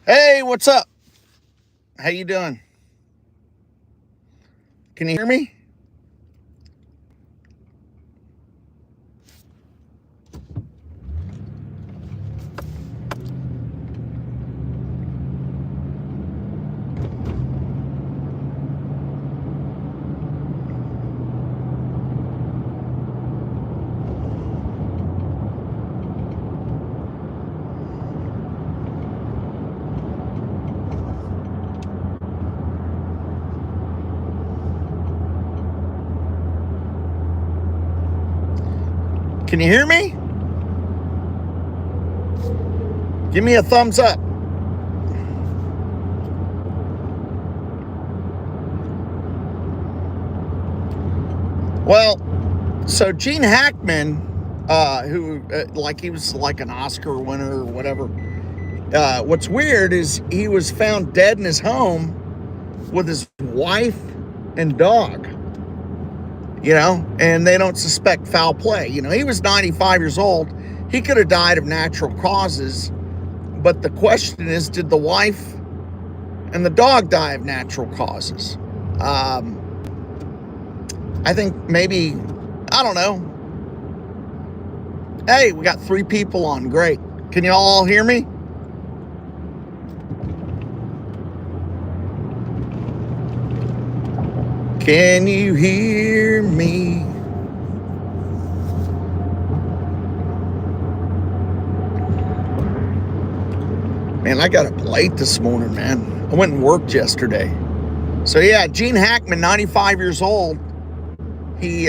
Hey, what's up? How you doing? Can you hear me? Can you hear me? Give me a thumbs up. Well, so Gene Hackman, who like he was like an Oscar winner or whatever. What's weird is he was found dead in his home with his wife and dog. And they don't suspect foul play. He was 95 years old. He could have died of natural causes, but the question is, did the wife and the dog die of natural causes? I think maybe, I don't know. Hey, we got 3 people on. Great. Can you all hear me? Can you hear me? Man, I got up late this morning, man. I went and worked yesterday. So yeah, Gene Hackman, 95 years old. He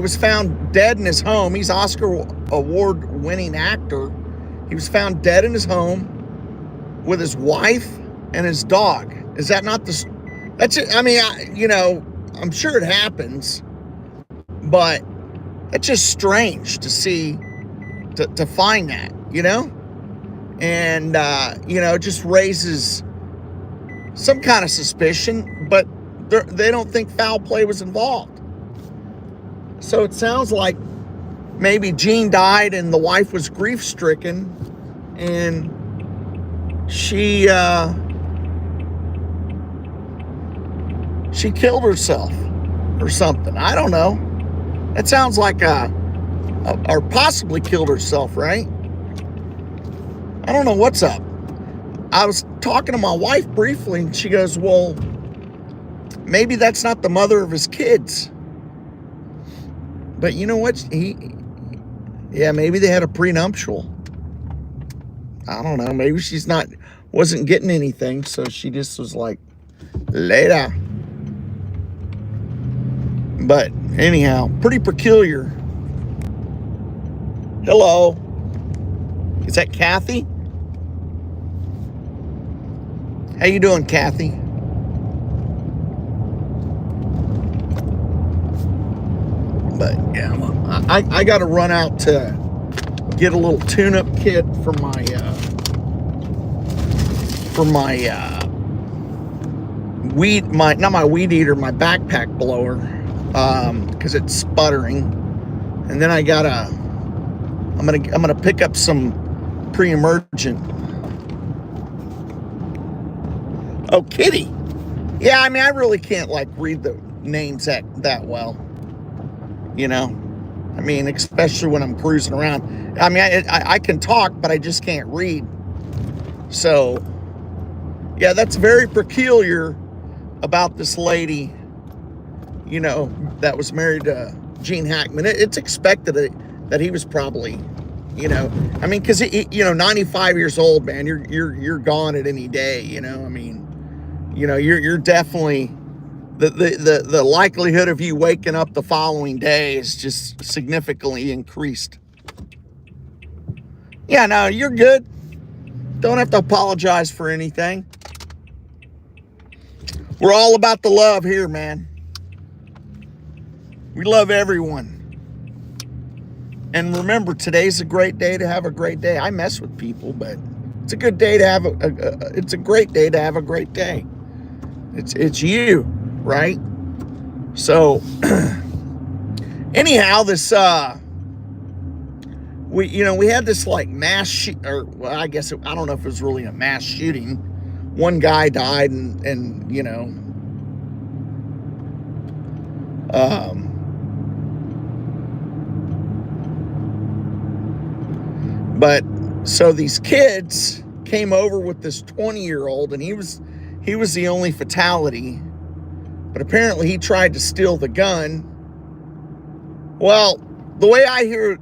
was found dead in his home. He's Oscar award-winning actor. He was found dead in his home with his wife and his dog. Is that not the... That's it. I mean, I'm sure it happens, but it's just strange to see, to find that, and, it just raises some kind of suspicion, but they don't think foul play was involved. So it sounds like maybe Gene died and the wife was grief-stricken, and she killed herself or something. I don't know. That sounds like or possibly killed herself, right? I don't know what's up. I was talking to my wife briefly, and she goes, well, maybe that's not the mother of his kids. But you know what? Maybe they had a prenuptial. I don't know. Maybe wasn't getting anything, so she just was like, later. But anyhow, pretty peculiar. Hello. Is that Kathy? How you doing, Kathy? But yeah, I got to run out to get a little tune-up kit for my weed, not my weed eater, my backpack blower, because it's sputtering. And then I'm gonna pick up some pre-emergent. Oh, Kitty. Yeah, I mean, I really can't read the names that well. I mean, especially when I'm cruising around. I mean, I can talk, but I just can't read. So, yeah, that's very peculiar about this lady, that was married to Gene Hackman. It's expected that he was probably, I mean, because 95 years old, man, you're gone at any day. I mean, you're definitely. The likelihood of you waking up the following day is just significantly increased. Yeah, no, you're good. Don't have to apologize for anything. We're all about the love here, man. We love everyone. And remember, today's a great day to have a great day. I mess with people, but it's a good day to have it's a great day to have a great day. It's you. Right? So anyhow, this we had this like or well, I guess I don't know if it was really a mass shooting. One guy died, and but so these kids came over with this 20-year-old, and he was the only fatality. But apparently he tried to steal the gun. Well, the way I hear it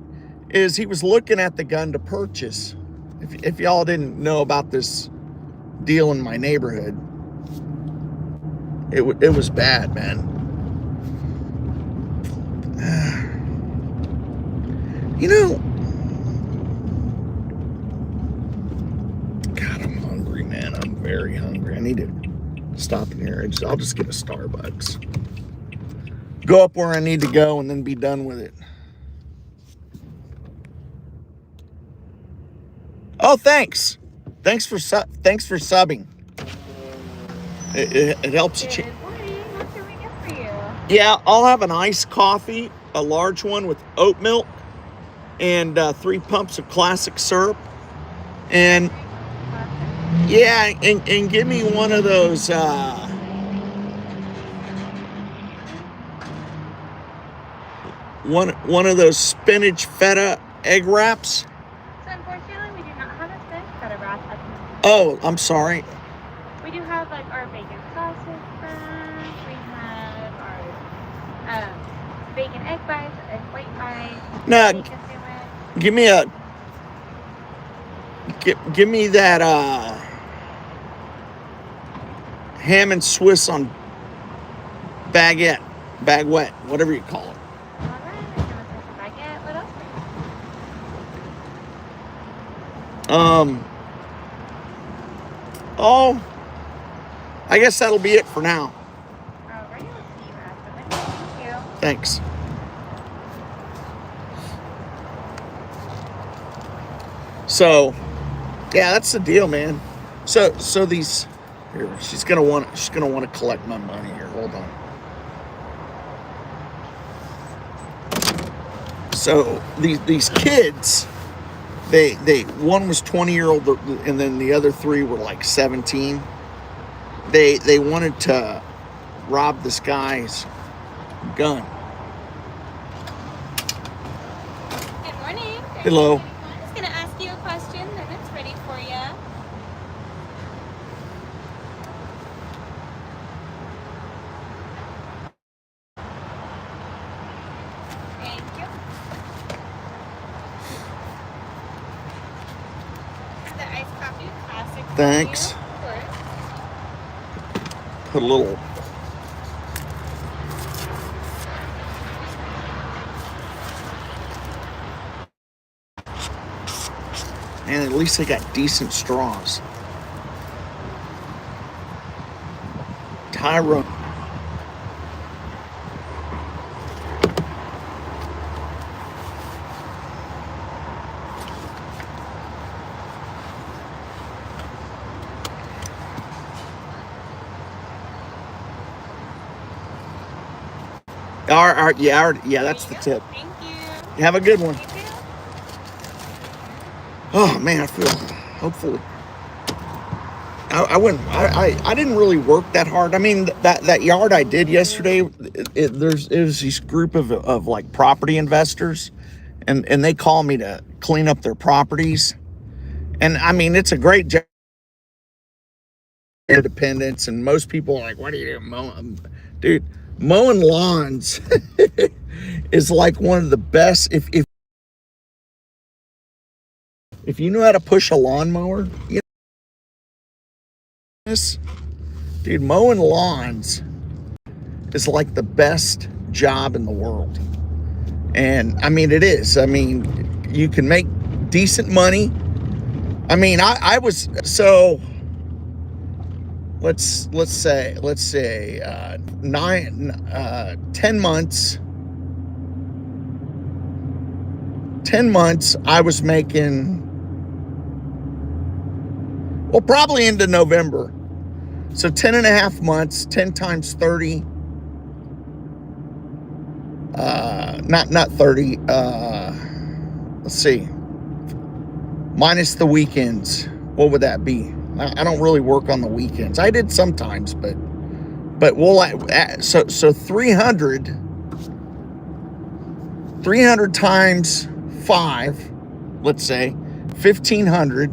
is he was looking at the gun to purchase. If y'all didn't know about this deal in my neighborhood, it was bad, man. God, I'm hungry, man. I'm very hungry. I need to stop in here. I'll just get a Starbucks. Go up where I need to go and then be done with it. Oh, thanks. Thanks for subbing. It helps you. Good morning. What can we get for you? Yeah, I'll have an iced coffee, a large one with oat milk, and 3 pumps of classic syrup. And yeah, and give me one of those one of those spinach feta egg wraps. So unfortunately, we do not have a spinach feta wrap at the moment. Oh, I'm sorry. We do have like our bacon sausage crunch. We have our bacon egg bites, egg white bites. No, bacon sandwich. give me that ham and Swiss on baguette, whatever you call it. All right, baguette. What else? Oh, I guess that'll be it for now. All right, we'll see you after the Thank you. Thanks. So, yeah, that's the deal, man. So these here, she's gonna want to collect my money here. Hold on. So these kids, they one was 20-year-old, and then the other 3 were like 17. They wanted to rob this guy's gun. Good morning. Hello. I'm just gonna ask you a question, and it's ready for you. Thank you. The iced coffee classic. Thanks. For you, of course. Put a little. And at least they got decent straws. Tyrone. All right, yeah, that's the tip. Thank you. Have a good one. You too. Oh man, I feel hopefully. I wouldn't. I didn't really work that hard. I mean, that yard I did yesterday. It was this group of like property investors, and they call me to clean up their properties, and I mean it's a great job. Independence, and most people are like, "What do you do, mowing?" Dude, mowing lawns is like one of the best. If you know how to push a lawnmower, you know this, dude, mowing lawns is like the best job in the world. And I mean, it is. I mean, you can make decent money. I mean, I was, so let's say 10 months. 10 months I was making, well, probably into November. So 10 and a half months, 10 times 30, not 30, let's see, minus the weekends. What would that be? I don't really work on the weekends. I did sometimes, but we'll so 300 times 5, let's say 1,500.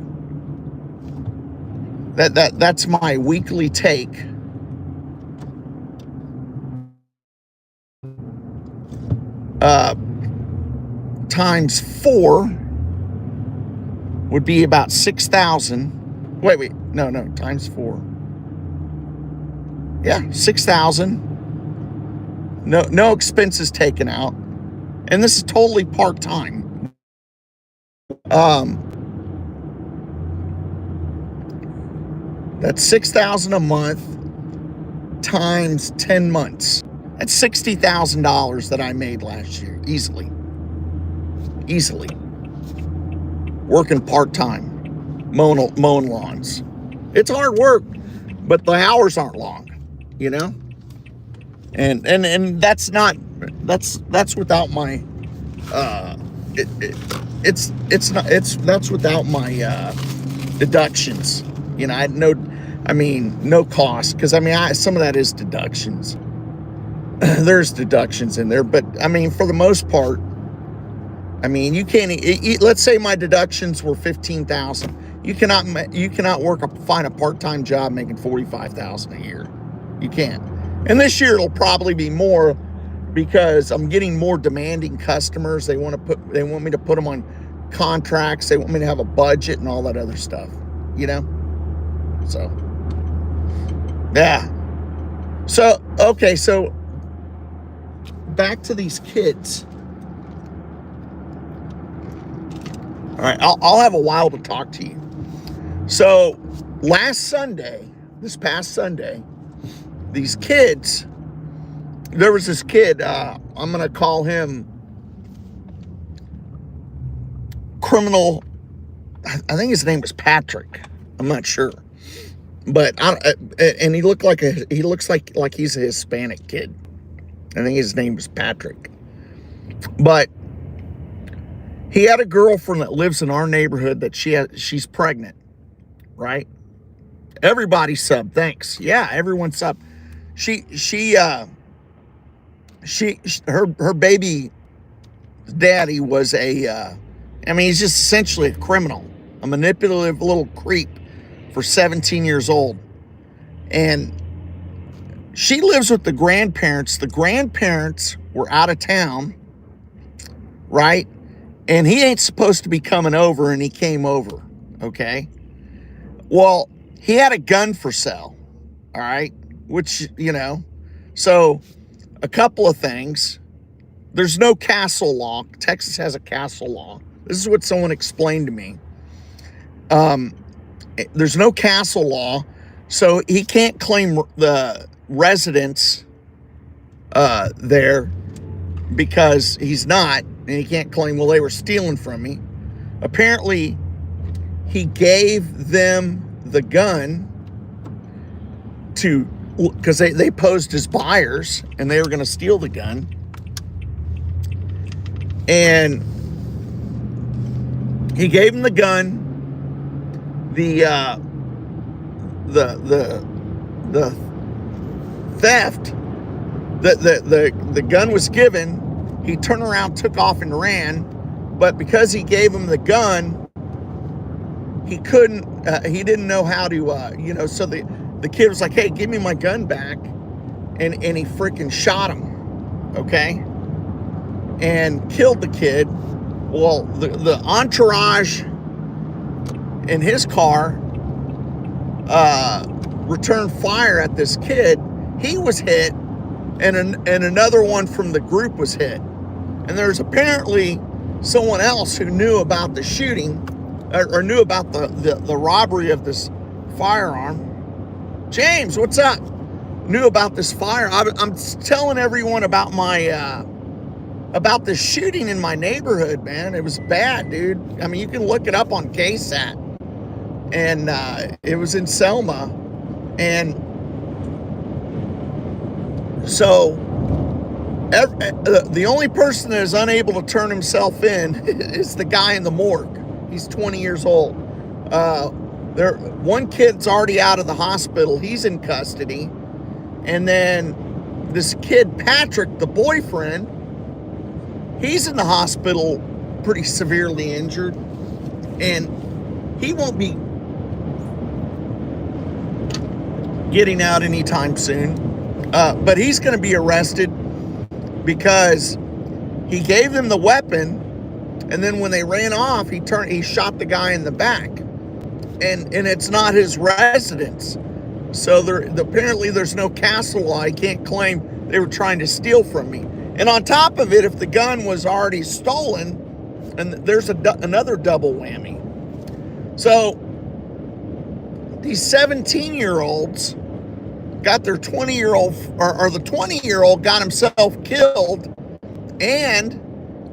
That's my weekly take. Times 4 would be about 6,000. Wait, no, times 4. Yeah, 6,000. No expenses taken out, and this is totally part-time. That's 6,000 a month times 10 months. That's $60,000 that I made last year, easily. Working part-time, mowing lawns. It's hard work, but the hours aren't long, you know. And that's without my that's without my deductions. You know, no cost, because some of that is deductions. There's deductions in there, but I mean, for the most part, I mean, you can't. Let's say my deductions were $15,000. You cannot find a part-time job making $45,000 a year. You can't. And this year it'll probably be more, because I'm getting more demanding customers. They want me to put them on contracts. They want me to have a budget and all that other stuff. You know. So yeah. So okay. So back to these kids. All right, I'll have a while to talk to you. So this past Sunday, these kids, there was this kid, I'm going to call him Criminal, I think his name was Patrick. I'm not sure. But, and he looks like he's a Hispanic kid. I think his name was Patrick. But he had a girlfriend that lives in our neighborhood that she's pregnant, right? Everybody sub, thanks. Yeah, everyone sub. Her baby daddy was he's just essentially a criminal, a manipulative little creep for 17 years old. And she lives with the grandparents. The grandparents were out of town, right? And he ain't supposed to be coming over, and he came over, okay? Well, he had a gun for sale, all right? Which, so a couple of things. There's no castle law. Texas has a castle law. This is what someone explained to me. There's no castle law, so he can't claim the residence there, because he's not. And he can't claim, well, they were stealing from me. Apparently, he gave them the gun because they posed as buyers, and they were going to steal the gun. And he gave them the gun. The theft, the gun was given. He turned around, took off, and ran. But because he gave him the gun, he didn't know how to, so the kid was like, hey, give me my gun back. And he freaking shot him, okay? And killed the kid. Well, the entourage in his car returned fire at this kid. He was hit, and another one from the group was hit. And there's apparently someone else who knew about the shooting, or knew about the robbery of this firearm. James, what's up? Knew about this fire. I'm telling everyone about about the shooting in my neighborhood, man. It was bad, dude. I mean, you can look it up on KSAT. And it was in Selma. And so the only person that is unable to turn himself in is the guy in the morgue. He's 20 years old. One kid's already out of the hospital. He's in custody. And then this kid, Patrick, the boyfriend, he's in the hospital pretty severely injured. And he won't be getting out anytime soon. But he's going to be arrested because he gave them the weapon, and then when they ran off, he shot the guy in the back, and it's not his residence. So apparently there's no castle law. He can't claim they were trying to steal from me. And on top of it, if the gun was already stolen, and there's another double whammy. So these 17-year-olds got their 20-year-old, or the 20-year-old got himself killed, and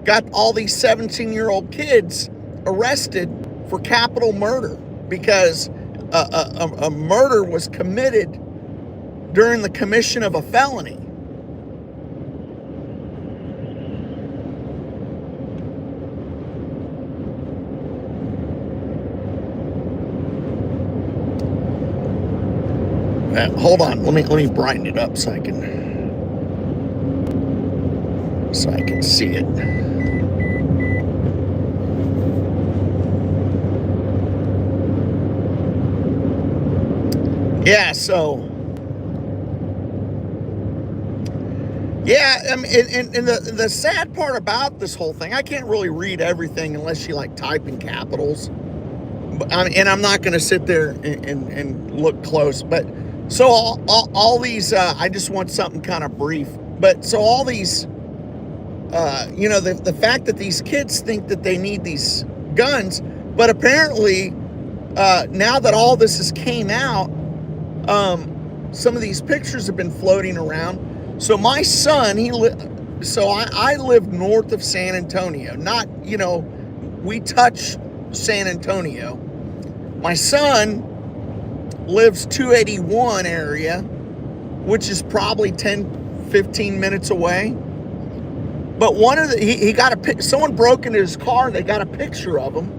got all these 17-year-old kids arrested for capital murder because a murder was committed during the commission of a felony. Hold on, let me brighten it up so I can see it. Yeah, so yeah, I mean, and the sad part about this whole thing, I can't really read everything unless you like type in capitals. And I'm not going to sit there and look close, but so all these, I just want something kind of brief. But so all these, the fact that these kids think that they need these guns, but apparently now that all this has came out, some of these pictures have been floating around. So my son, I live north of San Antonio, not, we touch San Antonio. My son lives 281 area, which is probably 10-15 minutes away. But he got someone broke into his car, they got a picture of him.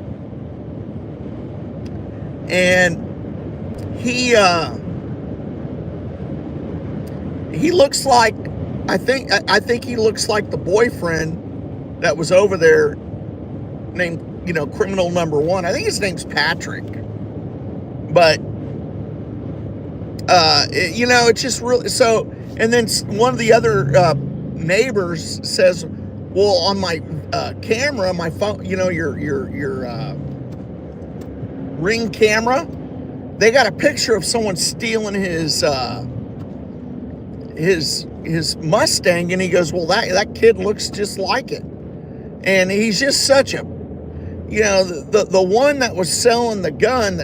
And he looks like, I think he looks like the boyfriend that was over there named, criminal number one. I think his name's Patrick. But it's just really so. And then one of the other neighbors says, well, on my camera, my phone, your Ring camera, they got a picture of someone stealing his Mustang, and he goes, well, that kid looks just like it. And he's just such a, the one that was selling the gun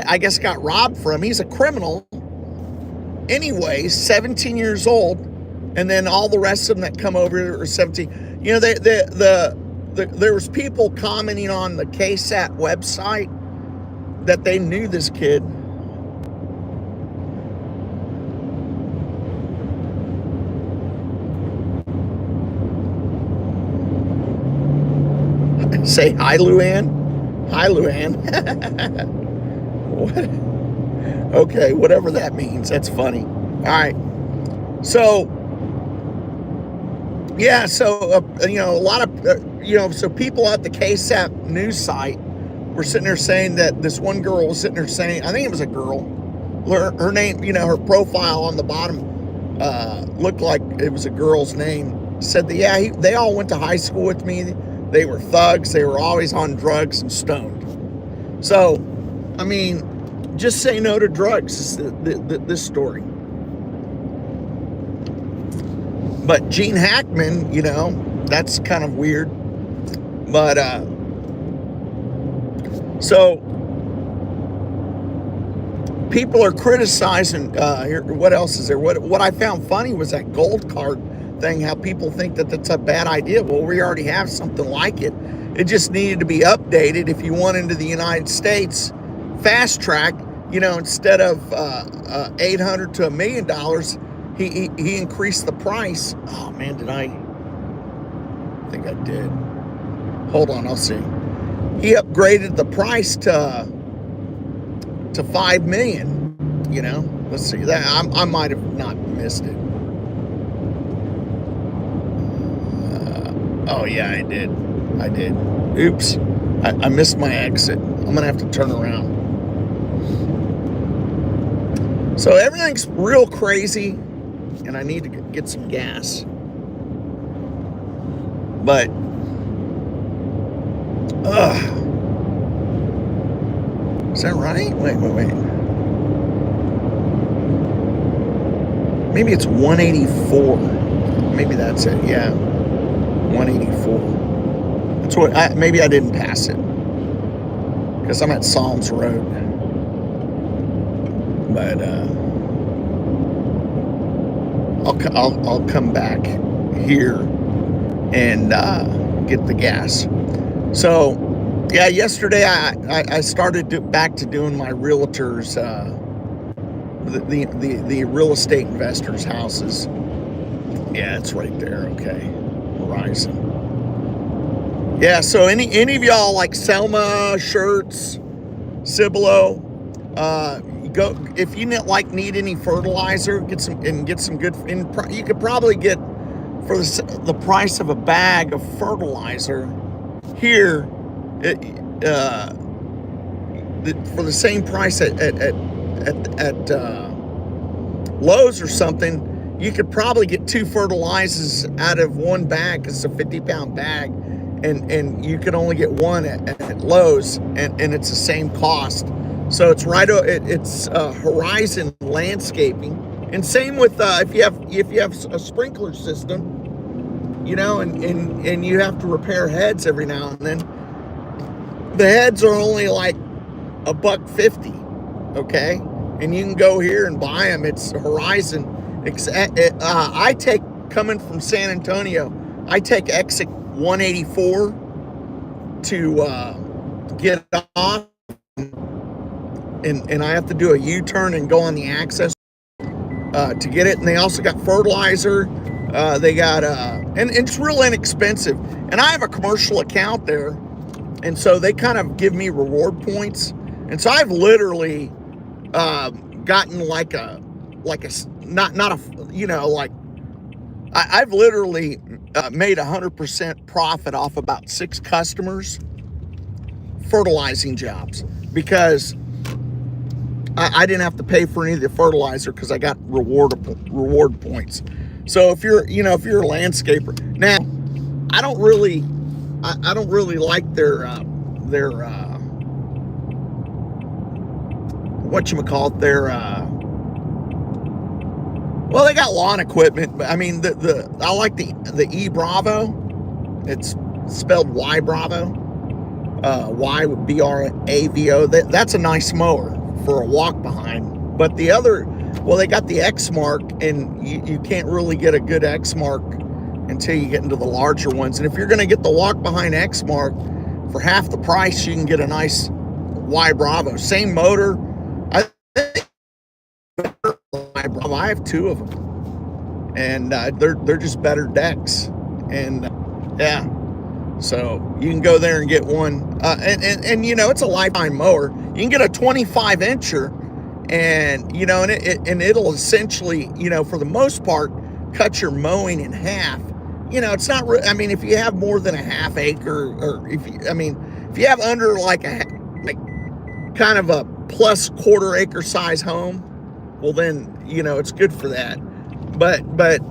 I guess got robbed from. He's a criminal. Anyways, 17 years old, and then all the rest of them that come over are 17. There was people commenting on the KSAT website that they knew this kid. Say hi, Luann. Hi, Luann. What? Okay, whatever that means. That's funny. All right. So, yeah, so, a lot of, so people at the KSAP news site were sitting there saying that this one girl was sitting there saying, I think it was a girl, her name, her profile on the bottom looked like it was a girl's name, said that, yeah, they all went to high school with me. They were thugs. They were always on drugs and stoned. So, I mean, just say no to drugs is this story. But Gene Hackman, that's kind of weird. But, so, people are criticizing, what else is there? What I found funny was that gold card thing, how people think that that's a bad idea. Well, we already have something like it. It just needed to be updated. If you want into the United States, fast track, instead of $800 to $1 million, he increased the price. Oh man, I think I did. Hold on, I'll see. He upgraded the price to $5 million. You know, let's see that. I might have not missed it. Oh yeah, I did. Oops, I missed my exit. I'm gonna have to turn around. So everything's real crazy, and I need to get some gas. But, is that right? Wait. Maybe it's 184. Maybe that's it. Yeah, 184. That's what. Maybe I didn't pass it because I'm at Psalms Road. But I'll come back here and get the gas. So yeah, yesterday I started back to doing my realtors, the real estate investors' houses. Yeah, it's right there. Okay, Horizon. Yeah. So any of y'all like Selma, Shirts, Cibolo, go if you need any fertilizer, get some good. You could probably get for the price of a bag of fertilizer here, for the same price at Lowe's or something. You could probably get 2 fertilizers out of one bag because it's a 50-pound bag, and you could only get one at Lowe's, and it's the same cost. So it's it's Horizon Landscaping, and same with if you have a sprinkler system, you know, and you have to repair heads every now and then. The heads are only like $1.50, okay, and you can go here and buy them. It's Horizon. I take, coming from San Antonio, I take exit 184 to get off. And I have to do a U-turn and go on the access to get it. And they also got fertilizer. They got and it's real inexpensive. And I have a commercial account there, and so they kind of give me reward points. And so I've literally gotten like a not a, you know, like I've literally made 100% profit off about 6 customers fertilizing jobs because I didn't have to pay for any of the fertilizer because I got reward points. So if you're a landscaper, now I don't really like their whatchamacallit, well, they got lawn equipment, but I mean I like the E Bravo. It's spelled Y Bravo. Y Bravo. That's a nice mower for a walk behind. But the other, well, they got the X Mark, and you can't really get a good X Mark until you get into the larger ones. And if you're going to get the walk behind X Mark for half the price, you can get a nice Y Bravo. Same motor. I think Y Bravo. I have 2 of them, and they're just better decks. And yeah. So you can go there and get one, and you know, it's a lifetime mower. You can get a 25-incher, and you know, and it'll essentially, you know, for the most part, cut your mowing in half. You know, it's not. I mean, if you have more than a half acre, or if you have under like kind of a plus quarter acre size home, well then, you know, it's good for that. But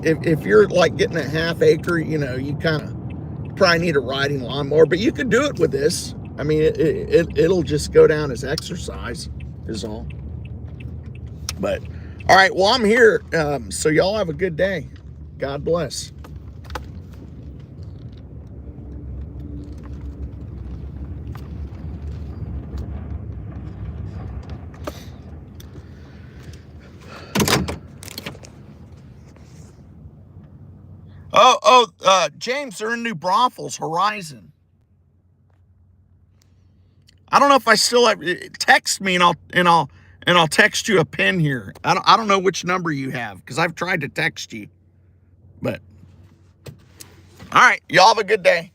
if you're like getting a half acre, you know, you kind of probably need a riding lawnmower, but you can do it with this. I mean, it'll just go down as exercise is all. But all right, well, I'm here, so y'all have a good day. God bless. James, they're in New Braunfels, Horizon. I don't know if I still have. Text me and I'll text you a pin here. I don't know which number you have because I've tried to text you, but all right, y'all have a good day.